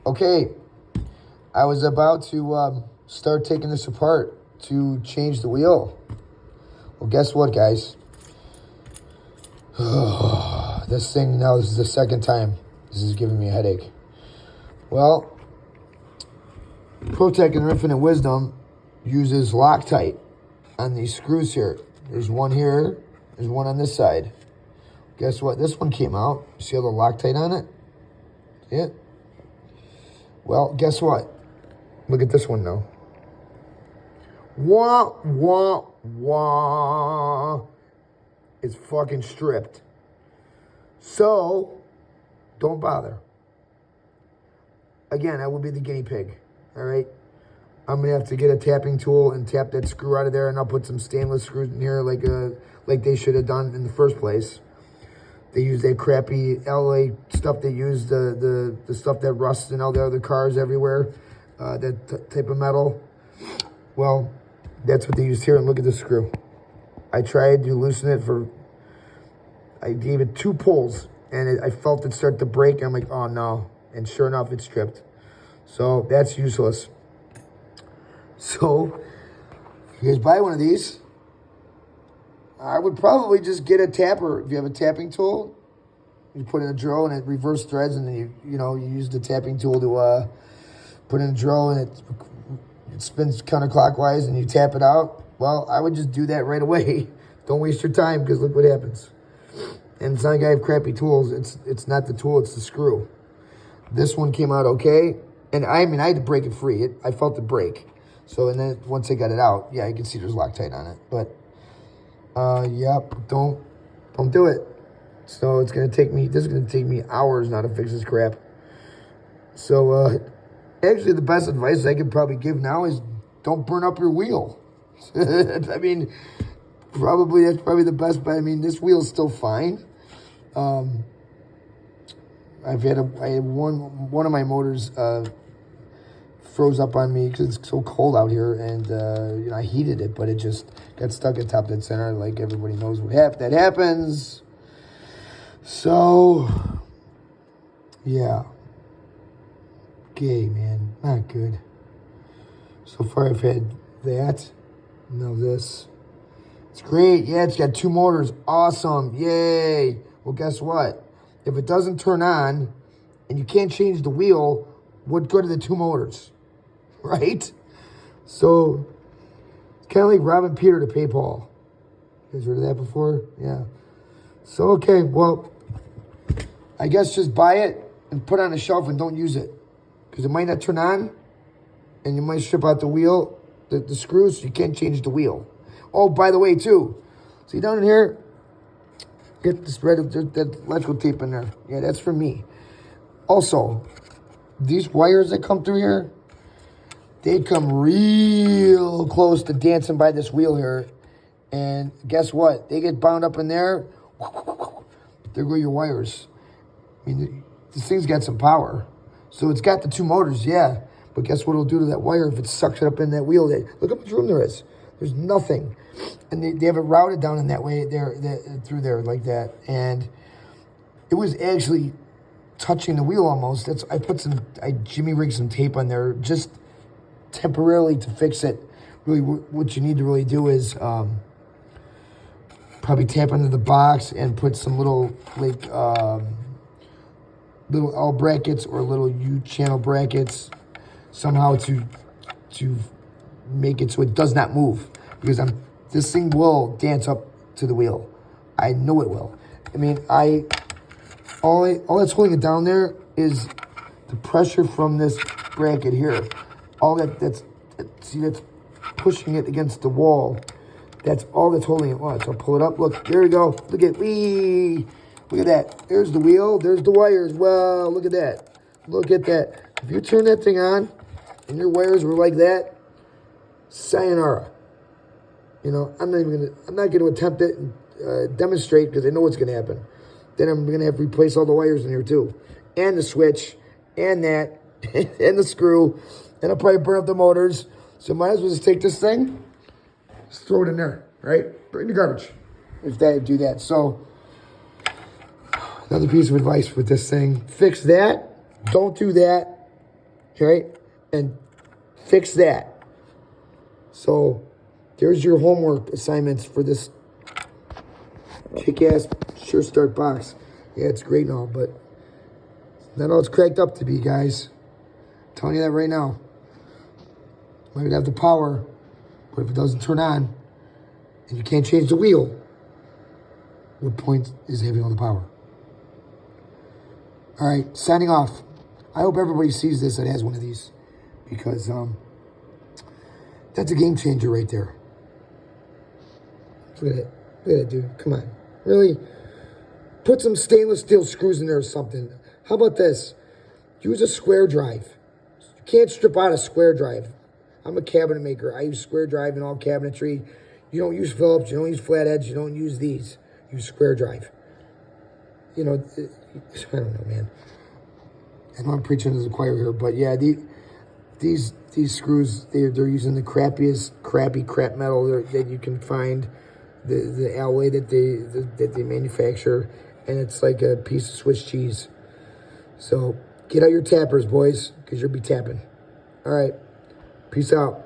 Okay, I was about to start taking this apart to change the wheel. Well, guess what, guys? This thing now, this is the second time. This is giving me a headache. Well, ProTech and Infinite Wisdom uses Loctite on these screws here. There's one here. There's one on this side. Guess what? This one came out. See all the Loctite on it? See it? Well, guess what? Look at this one now. Wah, wah, wah. It's fucking stripped. So, don't bother. Again, I will be the guinea pig. All right? I'm going to have to get a tapping tool and tap that screw out of there, and I'll put some stainless screws in here like they should have done in the first place. They use that crappy LA stuff. They use the stuff that rusts in all the other cars everywhere, that type of metal. Well, that's what they used here, and look at the screw. I tried to loosen it I gave it 2 pulls, and I felt it start to break, and I'm like, oh no. And sure enough, it's stripped. So that's useless. So, if you guys buy one of these, I would probably just get a tapper. If you have a tapping tool, you put in a drill and it reverse threads, and then you use the tapping tool to put in a drill, and it spins counterclockwise, and you tap it out. Well, I would just do that right away. Don't waste your time, because look what happens. And it's not like I have crappy tools. It's not the tool, it's the screw. This one came out okay, and I had to break it free. I felt it break. So, and then once I got it out, yeah, you can see there's Loctite on it. But, yep, don't do it. So this is gonna take me hours now to fix this crap. So, actually the best advice I could probably give now is don't burn up your wheel. I mean, that's probably the best, but I mean, this wheel's still fine. I had one of my motors, froze up on me because it's so cold out here, and I heated it, but it just got stuck at top dead center. Like everybody knows that happens. So, yeah. Okay, man, not good. So far, I've had that. Now this. It's great. Yeah, it's got 2 motors. Awesome. Yay. Well, guess what? If it doesn't turn on and you can't change the wheel, what good are the 2 motors? Right? So, it's kind of like robbing Peter to pay Paul. You guys heard of that before? Yeah. So, okay, well, I guess just buy it and put it on a shelf and don't use it. Because it might not turn on, and you might strip out the wheel, the screws, so you can't change the wheel. Oh, by the way, too, see down in here, get this that electrical tape in there. Yeah, that's for me. Also, these wires that come through here, they come real close to dancing by this wheel here. And guess what? They get bound up in there. There go your wires. I mean, this thing's got some power. So it's got the 2 motors, yeah. But guess what it'll do to that wire if it sucks it up in that wheel? Look how much room there is. There's nothing. And they have it routed down in that way, through there like that. And it was actually touching the wheel almost. I jimmy rigged some tape on there just temporarily to fix it. Really, what you need to really do is probably tap into the box and put some little little L brackets or little U channel brackets somehow to make it so it does not move, because this thing will dance up to the wheel. I know it will. I mean, all that's holding it down there is the pressure from this bracket here. All that's pushing it against the wall. That's all that's holding it. Watch, I'll pull it up. Look, there we go. Look at that. There's the wheel. There's the wires. Well, look at that. Look at that. If you turn that thing on and your wires were like that, sayonara. I'm not gonna attempt it and demonstrate, because I know what's gonna happen. Then I'm gonna have to replace all the wires in here too, and the switch, and that, and the screw, and I'll probably burn up the motors. So might as well just take this thing, just throw it in there, right? Right in the garbage. If they do that. So another piece of advice with this thing: fix that. Don't do that. right? And fix that. So there's your homework assignments for this kick-ass Sure Start box. Yeah, it's great and all, but not all it's cracked up to be, guys. I'm telling you that right now. Might have the power, but if it doesn't turn on and you can't change the wheel, what point is having all the power? All right, signing off. I hope everybody sees this that has one of these, because that's a game changer right there. Look at it. Look at it, dude. Come on. Really? Put some stainless steel screws in there or something. How about this? Use a square drive. You can't strip out a square drive. I'm a cabinet maker. I use square drive in all cabinetry. You don't use Phillips. You don't use flatheads. You don't use these. Use square drive. You know, I don't know, man. I know I'm preaching to the choir here, but yeah, these screws, they're using the crappy crap metal that you can find, the alloy that they manufacture, and it's like a piece of Swiss cheese. So get out your tappers, boys, because you'll be tapping. All right, peace out.